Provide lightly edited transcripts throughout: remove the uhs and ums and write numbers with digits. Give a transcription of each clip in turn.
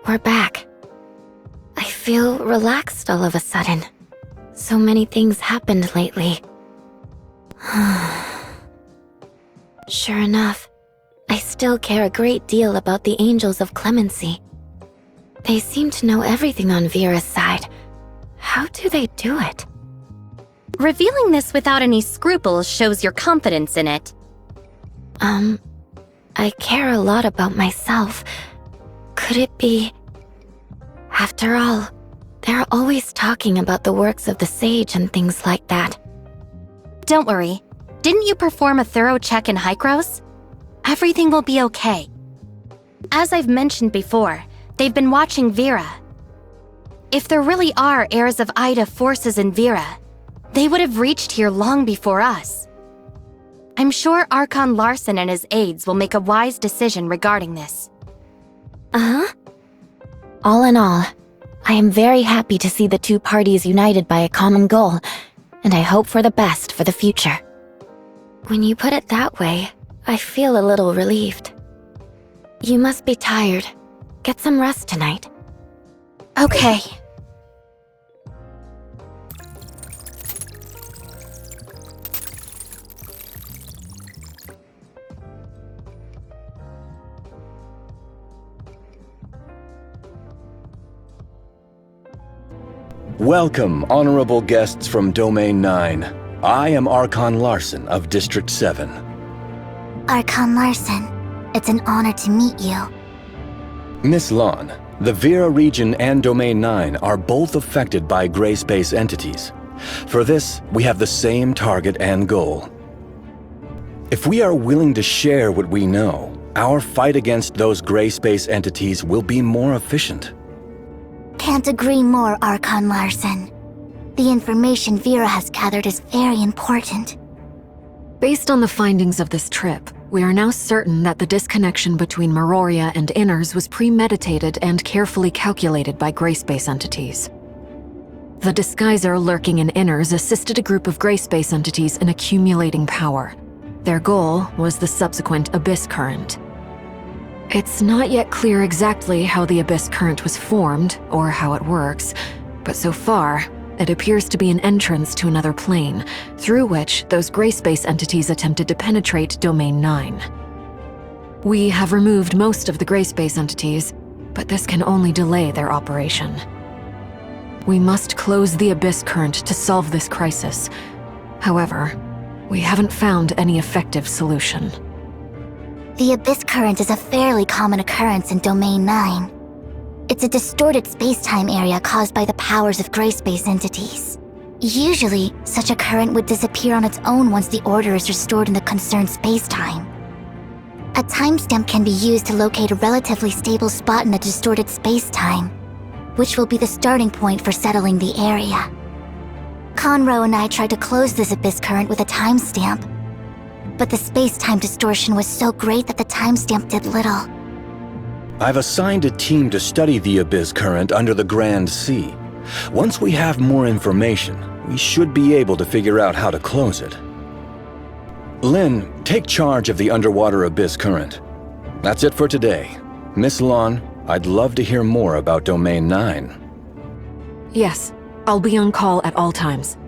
We're back. I feel relaxed all of a sudden. So many things happened lately. Sure enough, I still care a great deal about the Angels of Clemency. They seem to know everything on Vera's side. How do they do it? Revealing this without any scruples shows your confidence in it. I care a lot about myself. Could it be... After all, they're always talking about the works of the sage and things like that. Don't worry. Didn't you perform a thorough check in Hykros? Everything will be okay. As I've mentioned before, they've been watching Vera. If there really are heirs of Ida forces in Vera, they would have reached here long before us. I'm sure Archon Larsen and his aides will make a wise decision regarding this. All in all, I am very happy to see the two parties united by a common goal, and I hope for the best for the future. When you put it that way, I feel a little relieved. You must be tired. Get some rest tonight. Okay. Welcome, honorable guests from Domain 9. I am Archon Larsen of District 7. Archon Larsen, it's an honor to meet you. Miss Lon, the Vera region and Domain 9 are both affected by gray space entities. For this, we have the same target and goal. If we are willing to share what we know, our fight against those gray space entities will be more efficient. Can't agree more, Archon Larsen. The information Vera has gathered is very important. Based on the findings of this trip, we are now certain that the disconnection between Meroria and Inners was premeditated and carefully calculated by Grayspace entities. The Disguiser lurking in Inners assisted a group of Grayspace entities in accumulating power. Their goal was the subsequent Abyss Current. It's not yet clear exactly how the Abyss Current was formed, or how it works, but so far, it appears to be an entrance to another plane, through which those Grayspace entities attempted to penetrate Domain 9. We have removed most of the gray space entities, but this can only delay their operation. We must close the Abyss Current to solve this crisis. However, we haven't found any effective solution. The Abyss Current is a fairly common occurrence in Domain 9. It's a distorted space-time area caused by the powers of gray space entities. Usually, such a current would disappear on its own once the order is restored in the concerned space-time. A timestamp can be used to locate a relatively stable spot in a distorted space-time, which will be the starting point for settling the area. Conroe and I tried to close this Abyss Current with a timestamp, but the space-time distortion was so great that the timestamp did little. I've assigned a team to study the Abyss Current under the Grand Sea. Once we have more information, we should be able to figure out how to close it. Lynn, take charge of the underwater Abyss Current. That's it for today. Miss Lon, I'd love to hear more about Domain 9. Yes, I'll be on call at all times.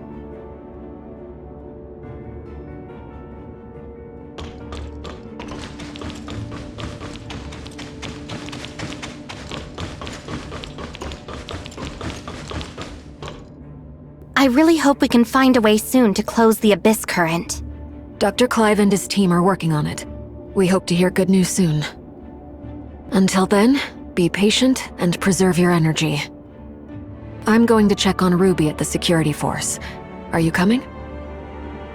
I really hope we can find a way soon to close the Abyss Current. Dr. Clive and his team are working on it. We hope to hear good news soon. Until then, be patient and preserve your energy. I'm going to check on Ruby at the security force. Are you coming?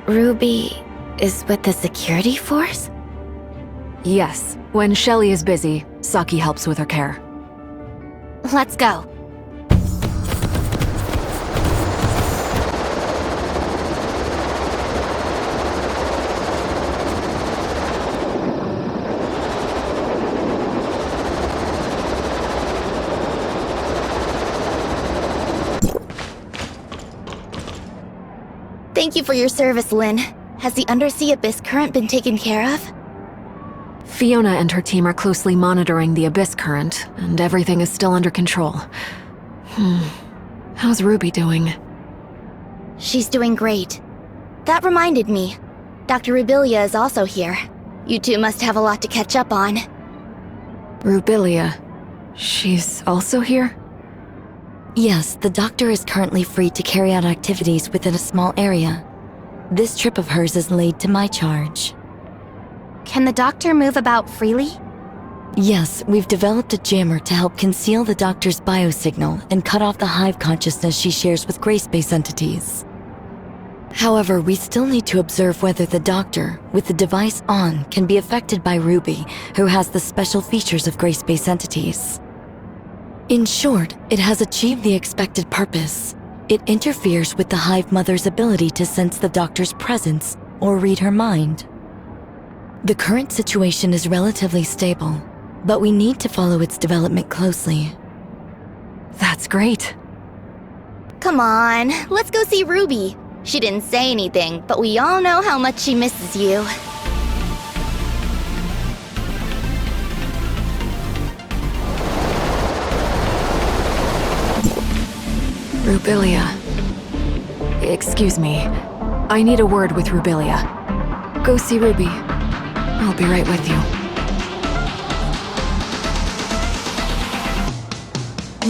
Ruby is with the security force? Yes. When Shelly is busy, Saki helps with her care. Let's go. Thank you for your service, Lynn. Has the Undersea Abyss Current been taken care of? Fiona and her team are closely monitoring the Abyss Current, and everything is still under control. How's Ruby doing? She's doing great. That reminded me. Dr. Rubilia is also here. You two must have a lot to catch up on. Rubilia. She's also here? Yes, the doctor is currently free to carry out activities within a small area. This trip of hers is laid to my charge. Can the doctor move about freely? Yes, we've developed a jammer to help conceal the doctor's biosignal and cut off the hive consciousness she shares with gray space entities. However, we still need to observe whether the doctor, with the device on, can be affected by Ruby, who has the special features of gray space entities. In short, it has achieved the expected purpose. It interferes with the Hive Mother's ability to sense the doctor's presence or read her mind. The current situation is relatively stable, but we need to follow its development closely. That's great. Come on, let's go see Ruby. She didn't say anything, but we all know how much she misses you. Rubilia. Excuse me. I need a word with Rubilia. Go see Ruby. I'll be right with you.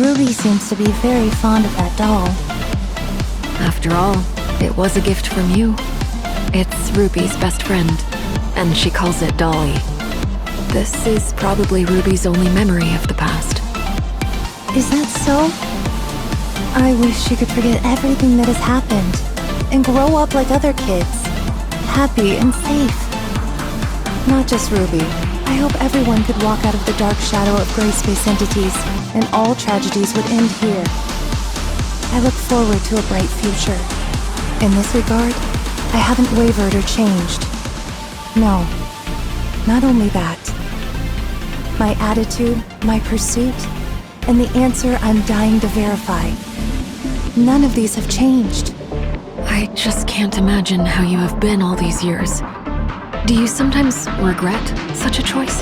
Ruby seems to be very fond of that doll. After all, it was a gift from you. It's Ruby's best friend, and she calls it Dolly. This is probably Ruby's only memory of the past. Is that so? I wish she could forget everything that has happened and grow up like other kids, happy and safe. Not just Ruby. I hope everyone could walk out of the dark shadow of gray space entities and all tragedies would end here. I look forward to a bright future. In this regard, I haven't wavered or changed. No, not only that. My attitude, my pursuit, and the answer I'm dying to verify. None of these have changed. I just can't imagine how you have been all these years. Do you sometimes regret such a choice?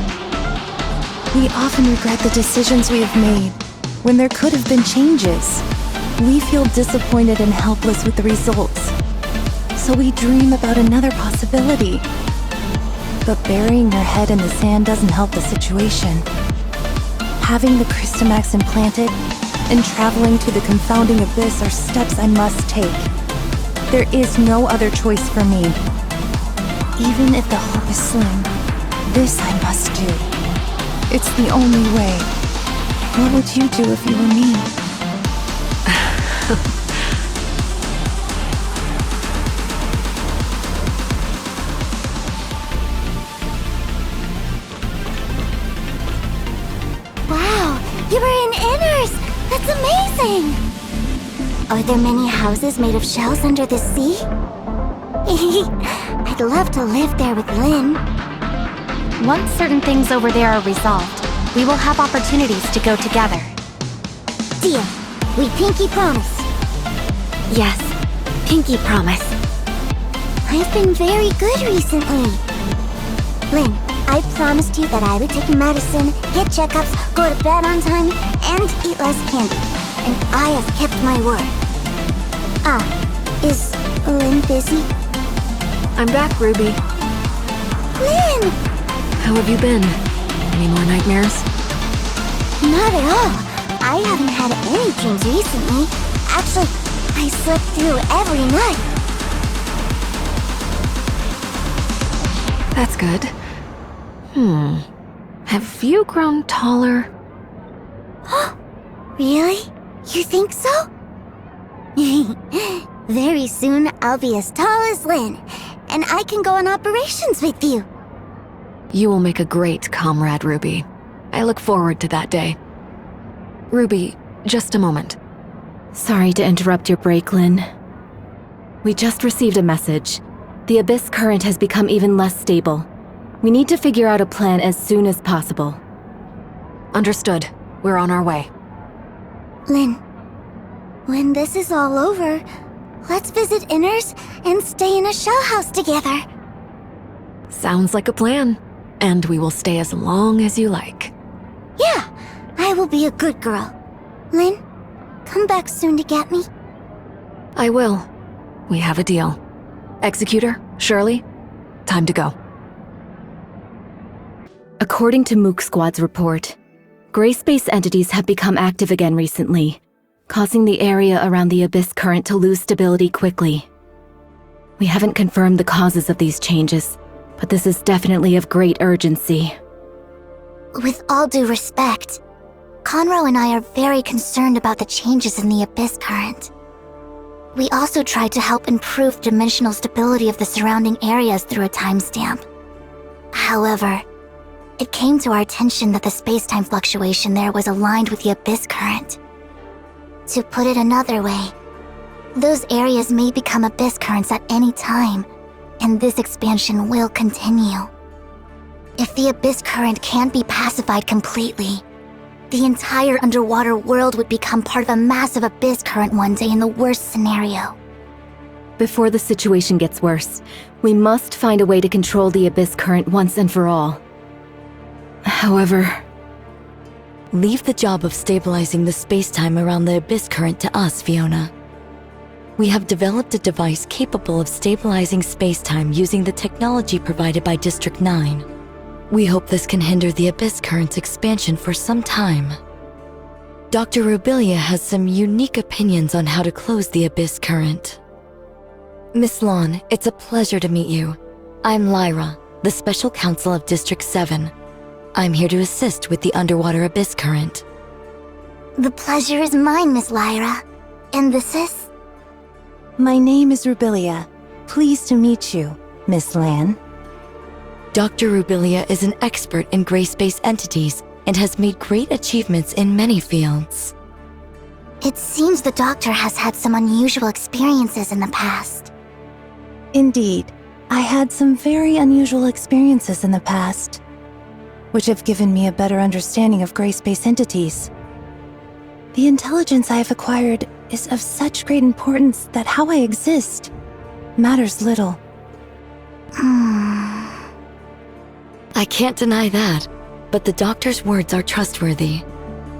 We often regret the decisions we have made, when there could have been changes. We feel disappointed and helpless with the results. So we dream about another possibility. but burying her head in the sand doesn't help the situation. Having the Crystamax implanted and traveling to the confounding abyss are steps I must take. There is no other choice for me. Even if the hope is slim, this I must do. It's the only way. What would you do if you were me? Wow, you were in Inners! That's amazing! Are there many houses made of shells under the sea? I'd love to live there with Lynn. Once certain things over there are resolved, we will have opportunities to go together. Deal. We pinky promise. Yes, pinky promise. I've been very good recently. Lynn, I promised you that I would take medicine, get checkups, go to bed on time, and eat less candy. And I have kept my word. Is Lynn busy? I'm back, Ruby. Lynn! How have you been? Any more nightmares? Not at all. I haven't had any dreams recently. Actually, I slept through every night. That's good. Have you grown taller? Really? You think so? Very soon, I'll be as tall as Lynn, and I can go on operations with you. You will make a great comrade, Ruby. I look forward to that day. Ruby, just a moment. Sorry to interrupt your break, Lynn. We just received a message. The Abyss current has become even less stable. We need to figure out a plan as soon as possible. Understood. We're on our way. Lynn, when this is all over, let's visit Inners and stay in a shell house together. Sounds like a plan. And we will stay as long as you like. Yeah, I will be a good girl. Lynn, come back soon to get me. I will. We have a deal. Executor, Shirley, time to go. According to Mook Squad's report, Gray Space entities have become active again recently, causing the area around the Abyss current to lose stability quickly. We haven't confirmed the causes of these changes, but this is definitely of great urgency. With all due respect, Conroe and I are very concerned about the changes in the Abyss current. We also tried to help improve dimensional stability of the surrounding areas through a timestamp. However, it came to our attention that the space-time fluctuation there was aligned with the Abyss current. To put it another way, those areas may become Abyss currents at any time, and this expansion will continue. If the Abyss current can't be pacified completely, the entire underwater world would become part of a massive Abyss current one day in the worst scenario. Before the situation gets worse, we must find a way to control the Abyss current once and for all. However, Leave the job of stabilizing the space-time around the Abyss current to us, Fiona. We have developed a device capable of stabilizing space-time using the technology provided by District 9. We hope this can hinder the Abyss current's expansion for some time. Dr. Rubilia has some unique opinions on how to close the Abyss current. Miss Lon, it's a pleasure to meet you. I'm Lyra, the Special Counsel of District 7. I'm here to assist with the underwater Abyss current. The pleasure is mine, Miss Lyra. And this is? My name is Rubilia. Pleased to meet you, Miss Lan. Dr. Rubilia is an expert in gray space entities and has made great achievements in many fields. It seems the doctor has had some unusual experiences in the past. Indeed, I had some very unusual experiences in the past, which have given me a better understanding of gray space entities. The intelligence I have acquired is of such great importance that how I exist matters little. I can't deny that, but the doctor's words are trustworthy.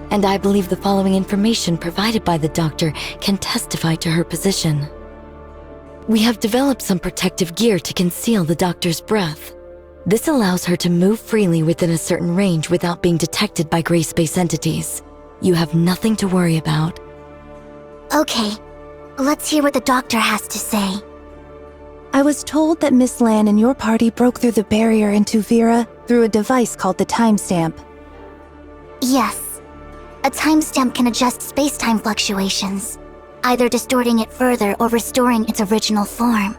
And I believe the following information provided by the doctor can testify to her position. We have developed some protective gear to conceal the doctor's breath. This allows her to move freely within a certain range without being detected by gray space entities. You have nothing to worry about. Okay, let's hear what the doctor has to say. I was told that Miss Lan and your party broke through the barrier into Vera through a device called the timestamp. Yes. A timestamp can adjust space-time fluctuations, either distorting it further or restoring its original form.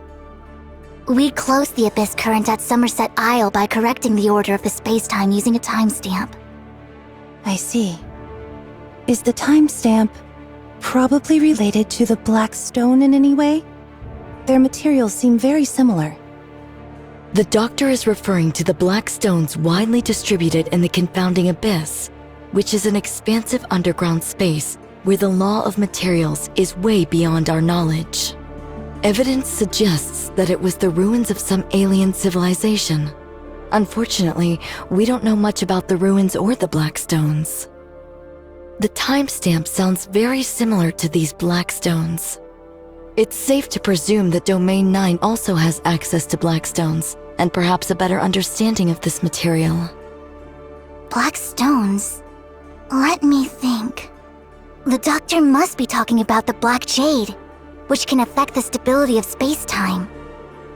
We closed the Abyss Current at Somerset Isle by correcting the order of the space-time using a timestamp. I see. Is the timestamp probably related to the Black Stone in any way? Their materials seem very similar. The Doctor is referring to the Black Stones widely distributed in the Confounding Abyss, which is an expansive underground space where the law of materials is way beyond our knowledge. Evidence suggests that it was the ruins of some alien civilization. Unfortunately, we don't know much about the ruins or the Black Stones. The timestamp sounds very similar to these Black Stones. It's safe to presume that Domain 9 also has access to Black Stones, and perhaps a better understanding of this material. Black stones? Let me think. The Doctor must be talking about the Black Jade, which can affect the stability of space-time.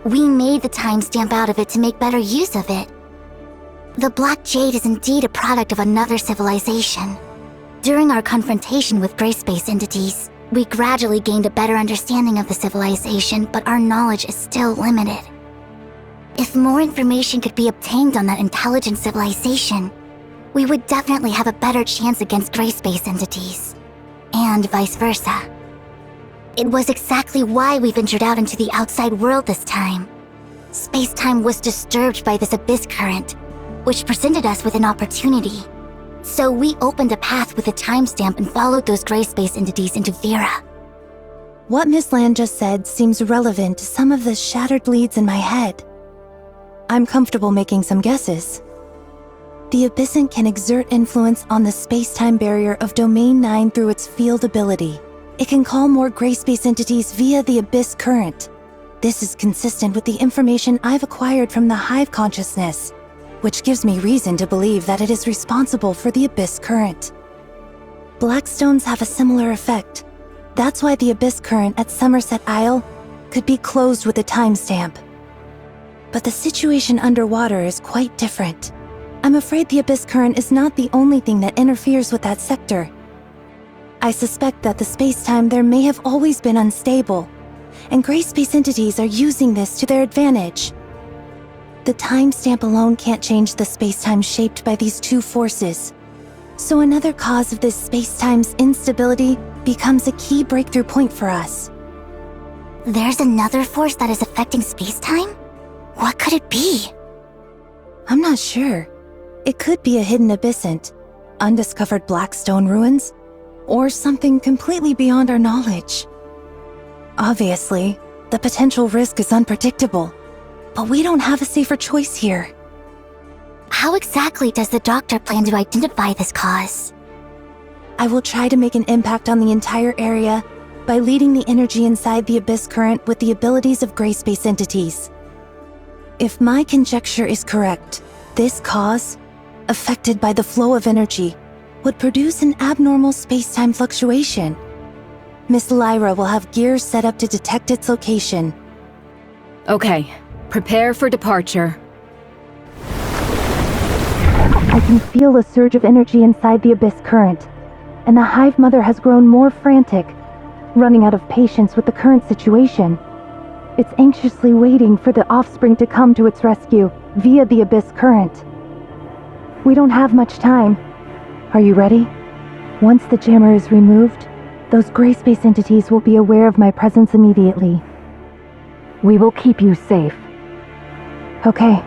We made the timestamp out of it to make better use of it. The Black Jade is indeed a product of another civilization. During our confrontation with gray space entities, we gradually gained a better understanding of the civilization, but our knowledge is still limited. If more information could be obtained on that intelligent civilization, we would definitely have a better chance against gray space entities. And vice versa. It was exactly why we ventured out into the outside world this time. Space-time was disturbed by this abyss current, which presented us with an opportunity. So we opened a path with a timestamp and followed those gray space entities into Vera. What Miss Lan just said seems relevant to some of the shattered leads in my head. I'm comfortable making some guesses. The Abyssant can exert influence on the space-time barrier of Domain 9 through its field ability. It can call more gray space entities via the Abyss Current. This is consistent with the information I've acquired from the Hive Consciousness, which gives me reason to believe that it is responsible for the Abyss Current. Black stones have a similar effect. That's why the Abyss Current at Somerset Isle could be closed with a timestamp. But the situation underwater is quite different. I'm afraid the Abyss Current is not the only thing that interferes with that sector. I suspect that the space-time there may have always been unstable, and gray space entities are using this to their advantage. The timestamp alone can't change the space-time shaped by these two forces. So another cause of this space-time's instability becomes a key breakthrough point for us. There's another force that is affecting space-time? What could it be? I'm not sure. It could be a hidden abyssant, undiscovered black stone ruins, or something completely beyond our knowledge. Obviously, the potential risk is unpredictable, but we don't have a safer choice here. How exactly does the Doctor plan to identify this cause? I will try to make an impact on the entire area by leading the energy inside the Abyss Current with the abilities of gray space entities. If my conjecture is correct, this cause, affected by the flow of energy, would produce an abnormal space-time fluctuation. Miss Lyra will have gears set up to detect its location. Okay, prepare for departure. I can feel a surge of energy inside the Abyss Current, and the Hive Mother has grown more frantic, running out of patience with the current situation. It's anxiously waiting for the offspring to come to its rescue via the Abyss Current. We don't have much time. Are you ready? Once the jammer is removed, those gray space entities will be aware of my presence immediately. We will keep you safe. Okay,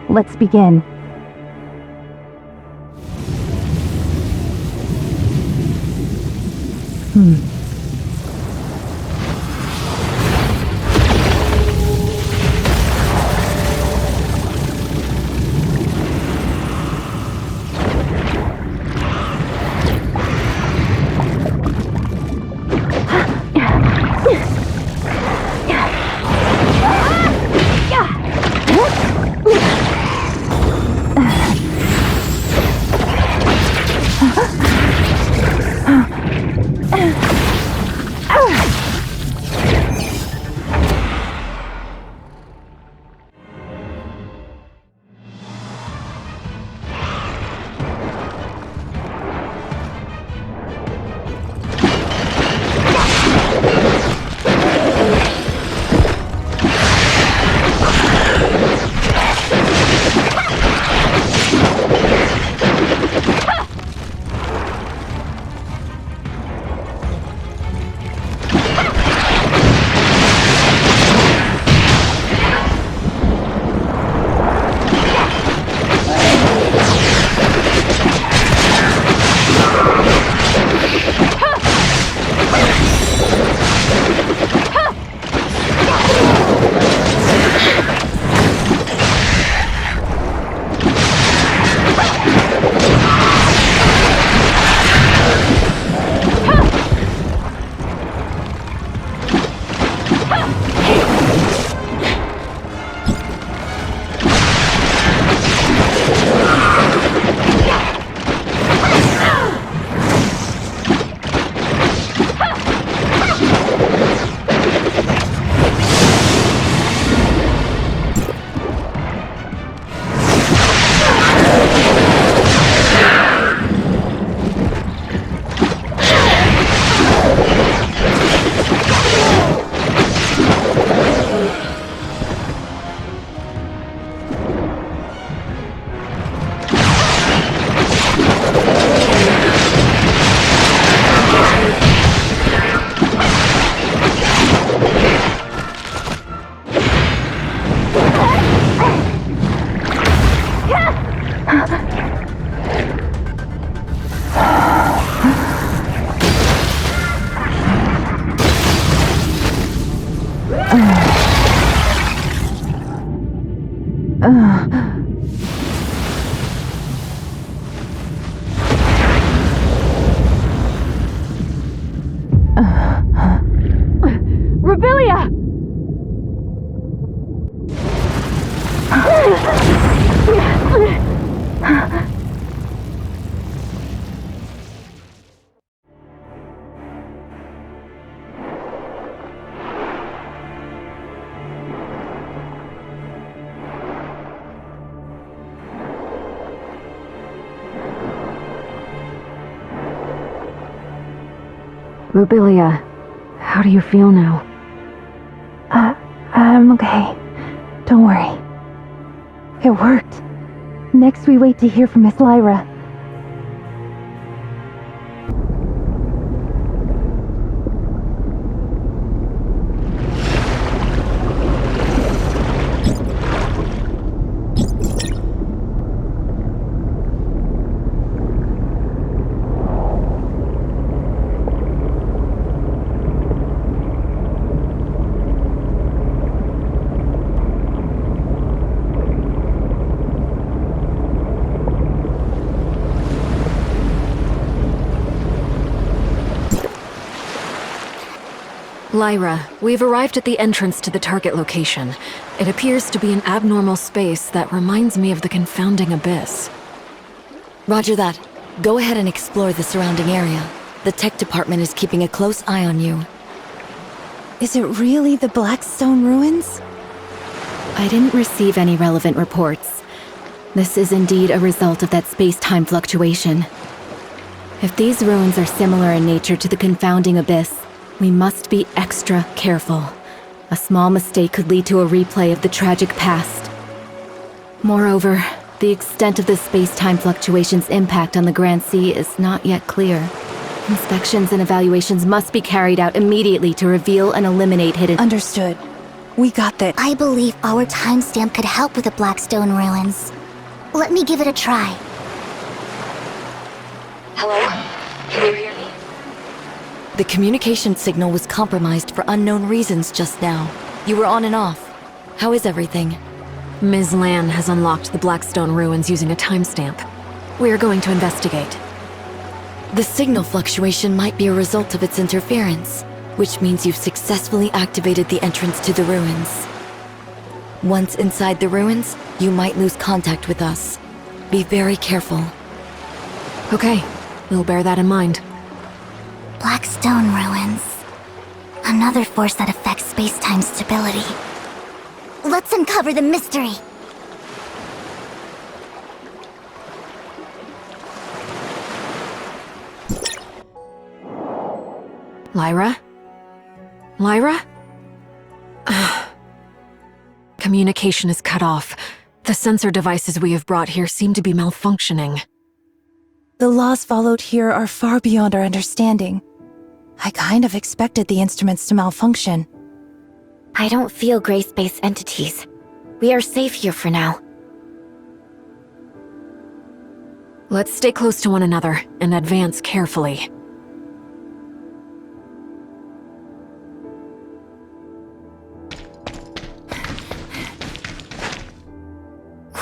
let's begin. Rubilia, how do you feel now? I'm okay. Don't worry. It worked. Next we wait to hear from Miss Lyra. Lyra, we've arrived at the entrance to the target location. It appears to be an abnormal space that reminds me of the confounding abyss. Roger that. Go ahead and explore the surrounding area. The tech department is keeping a close eye on you. Is it really the Blackstone ruins? I didn't receive any relevant reports. This is indeed a result of that space-time fluctuation. If these ruins are similar in nature to the confounding abyss, we must be extra careful. A small mistake could lead to a replay of the tragic past. Moreover, the extent of the space-time fluctuation's impact on the Grand Sea is not yet clear. Inspections and evaluations must be carried out immediately to reveal and eliminate hidden— Understood. We got that. I believe our timestamp could help with the Blackstone ruins. Let me give it a try. Hello? Can you hear me? The communication signal was compromised for unknown reasons just now. You were on and off. How is everything? Ms. Lan has unlocked the Blackstone ruins using a timestamp. We're going to investigate. The signal fluctuation might be a result of its interference, which means you've successfully activated the entrance to the ruins. Once inside the ruins, you might lose contact with us. Be very careful. Okay, we'll bear that in mind. Blackstone ruins. Another force that affects space-time stability. Let's uncover the mystery. Lyra? Lyra? Communication is cut off. The sensor devices we have brought here seem to be malfunctioning. The laws followed here are far beyond our understanding. I kind of expected the instruments to malfunction. I don't feel gray space entities. We are safe here for now. Let's stay close to one another and advance carefully.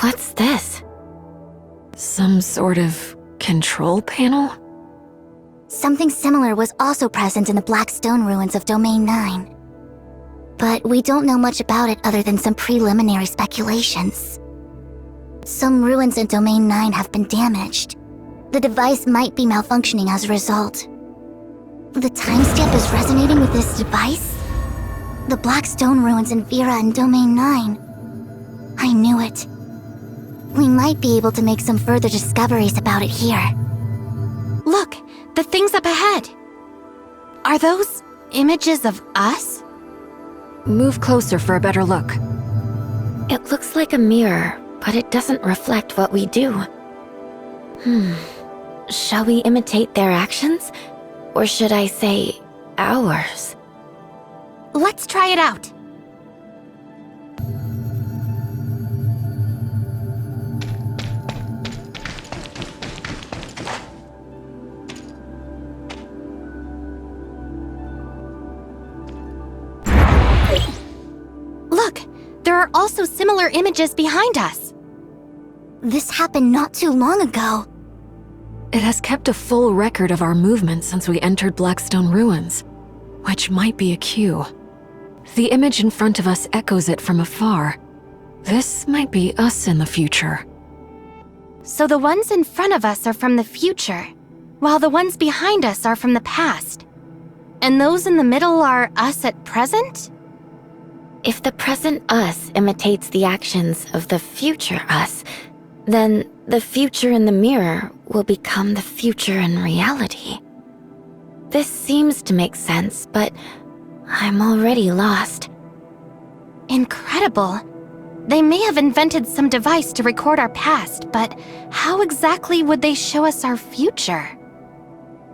What's this? Some sort of control panel? Something similar was also present in the Blackstone ruins of Domain 9. But we don't know much about it other than some preliminary speculations. Some ruins in Domain 9 have been damaged. The device might be malfunctioning as a result. The timestamp is resonating with this device? The Blackstone ruins in Vera and Domain 9. I knew it. We might be able to make some further discoveries about it here. Look, the things up ahead. Are those images of us? Move closer for a better look. It looks like a mirror, but it doesn't reflect what we do. Shall we imitate their actions? Or should I say, ours? Let's try it out. Look, there are also similar images behind us. This happened not too long ago. It has kept a full record of our movement since we entered Blackstone ruins, which might be a cue. The image in front of us echoes it from afar. This might be us in the future. So the ones in front of us are from the future, while the ones behind us are from the past. And those in the middle are us at present? If the present us imitates the actions of the future us, then the future in the mirror will become the future in reality. This seems to make sense, but I'm already lost. Incredible. They may have invented some device to record our past, but how exactly would they show us our future?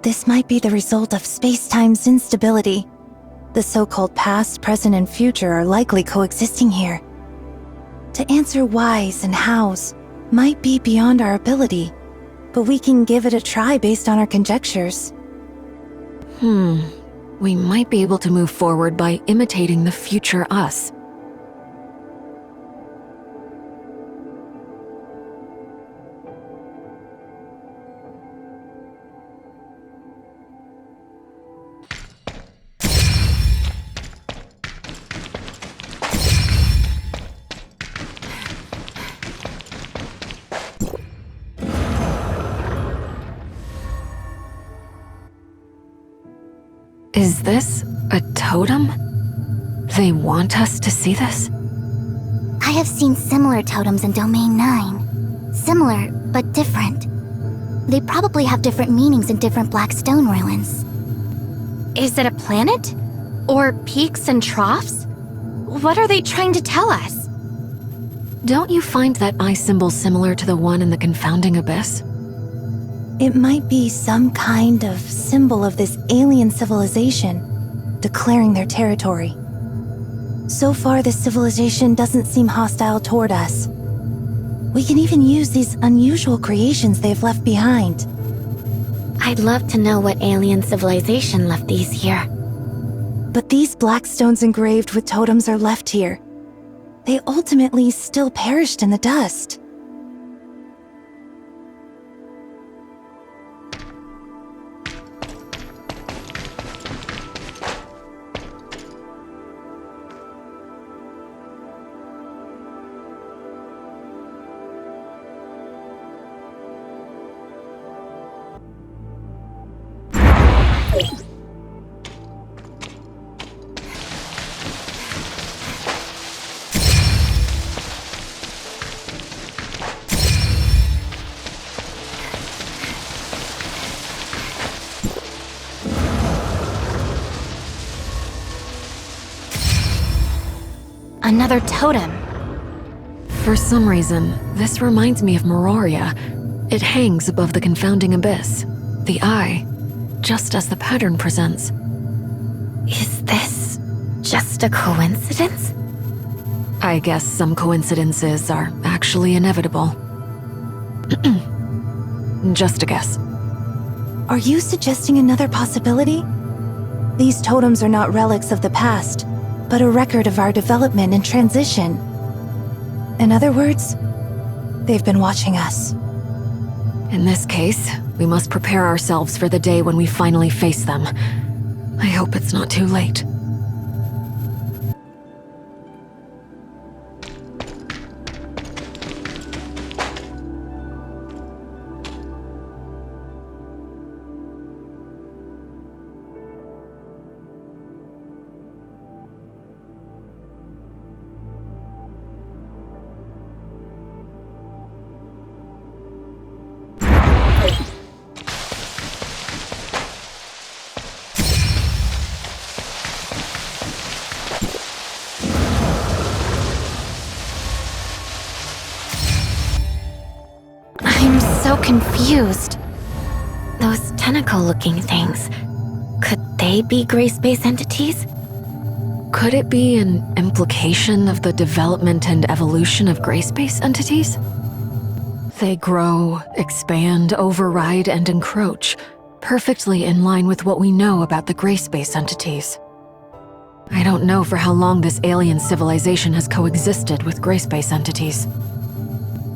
This might be the result of space-time's instability. The so-called past, present, and future are likely coexisting here. To answer whys and hows might be beyond our ability, but we can give it a try based on our conjectures. We might be able to move forward by imitating the future us. Is this a totem? They want us to see this? I have seen similar totems in Domain 9. Similar, but different. They probably have different meanings in different black stone ruins. Is it a planet? Or peaks and troughs? What are they trying to tell us? Don't you find that eye symbol similar to the one in the confounding abyss? It might be some kind of symbol of this alien civilization, declaring their territory. So far, this civilization doesn't seem hostile toward us. We can even use these unusual creations they've left behind. I'd love to know what alien civilization left these here. But these black stones engraved with totems are left here. They ultimately still perished in the dust. Another totem. For some reason, this reminds me of Meroria. It hangs above the confounding abyss, the eye, just as the pattern presents. Is this just a coincidence? I guess some coincidences are actually inevitable. Just a guess. Are you suggesting another possibility? These totems are not relics of the past, but a record of our development and transition. In other words, they've been watching us. In this case, we must prepare ourselves for the day when we finally face them. I hope it's not too late. I'm so confused. Those tentacle-looking things, could they be gray space entities? Could it be an implication of the development and evolution of gray space entities? They grow, expand, override, and encroach, perfectly in line with what we know about the gray space entities. I don't know for how long this alien civilization has coexisted with gray space entities.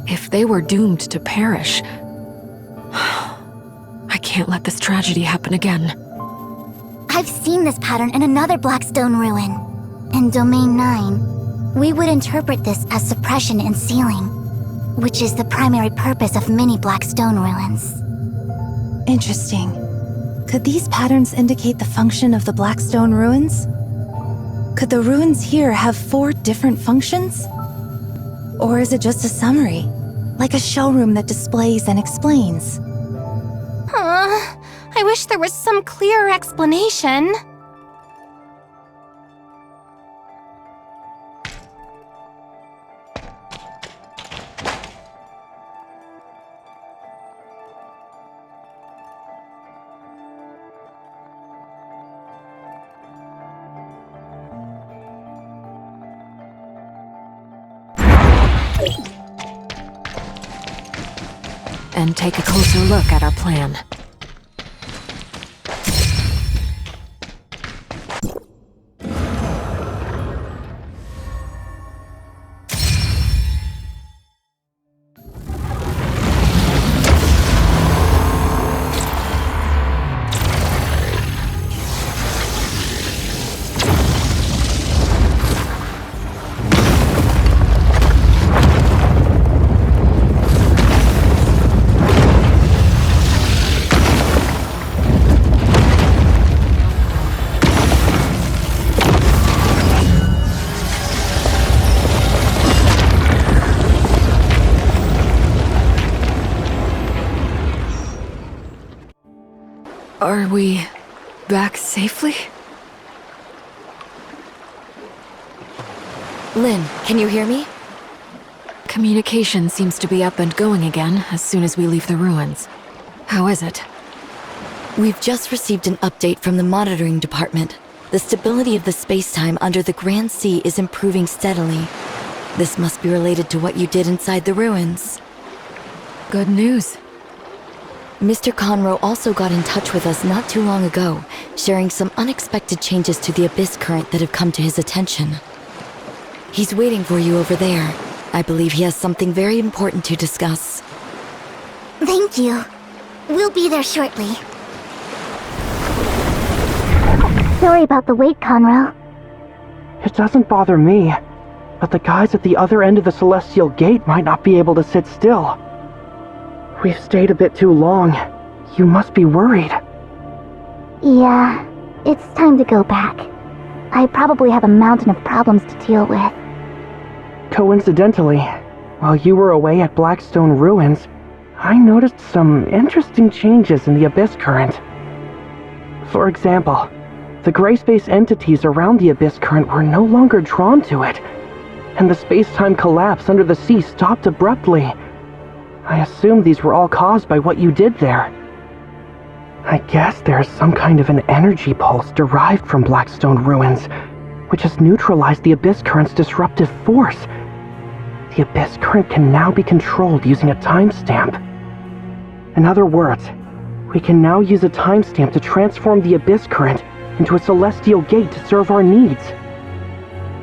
If they were doomed to perish, I can't let this tragedy happen again. I've seen this pattern in another Blackstone ruin. In Domain 9, we would interpret this as suppression and sealing, which is the primary purpose of many Blackstone ruins. Interesting. Could these patterns indicate the function of the Blackstone ruins? Could the ruins here have 4 different functions? Or is it just a summary, like a showroom that displays and explains? I wish there was some clearer explanation. And take a closer look at our plan. Are we back safely? Lynn, can you hear me? Communication seems to be up and going again as soon as we leave the ruins. How is it? We've just received an update from the monitoring department. The stability of the spacetime under the Grand Sea is improving steadily. This must be related to what you did inside the ruins. Good news. Mr. Conroe also got in touch with us not too long ago, sharing some unexpected changes to the Abyss Current that have come to his attention. He's waiting for you over there. I believe he has something very important to discuss. Thank you. We'll be there shortly. Sorry about the wait, Conroe. It doesn't bother me, but the guys at the other end of the Celestial Gate might not be able to sit still. We've stayed a bit too long. You must be worried. Yeah, it's time to go back. I probably have a mountain of problems to deal with. Coincidentally, while you were away at Blackstone Ruins, I noticed some interesting changes in the Abyss Current. For example, the gray space entities around the Abyss Current were no longer drawn to it, and the space-time collapse under the sea stopped abruptly. I assume these were all caused by what you did there. I guess there's some kind of an energy pulse derived from Blackstone Ruins, which has neutralized the Abyss Current's disruptive force. The Abyss Current can now be controlled using a timestamp. In other words, we can now use a timestamp to transform the Abyss Current into a Celestial Gate to serve our needs.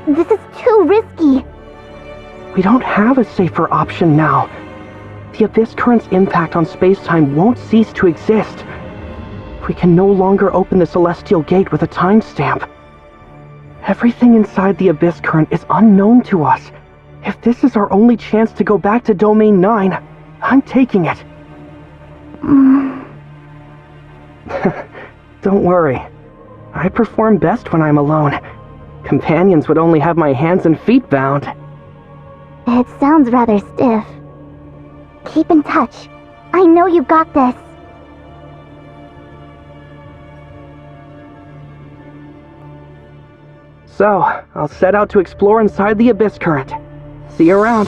This is too risky. We don't have a safer option now. The Abyss Current's impact on space-time won't cease to exist. We can no longer open the Celestial Gate with a timestamp. Everything inside the Abyss Current is unknown to us. If this is our only chance to go back to Domain 9, I'm taking it. Don't worry. I perform best when I'm alone. Companions would only have my hands and feet bound. It sounds rather stiff. Keep in touch. I know you got this. So, I'll set out to explore inside the Abyss Current. See you around.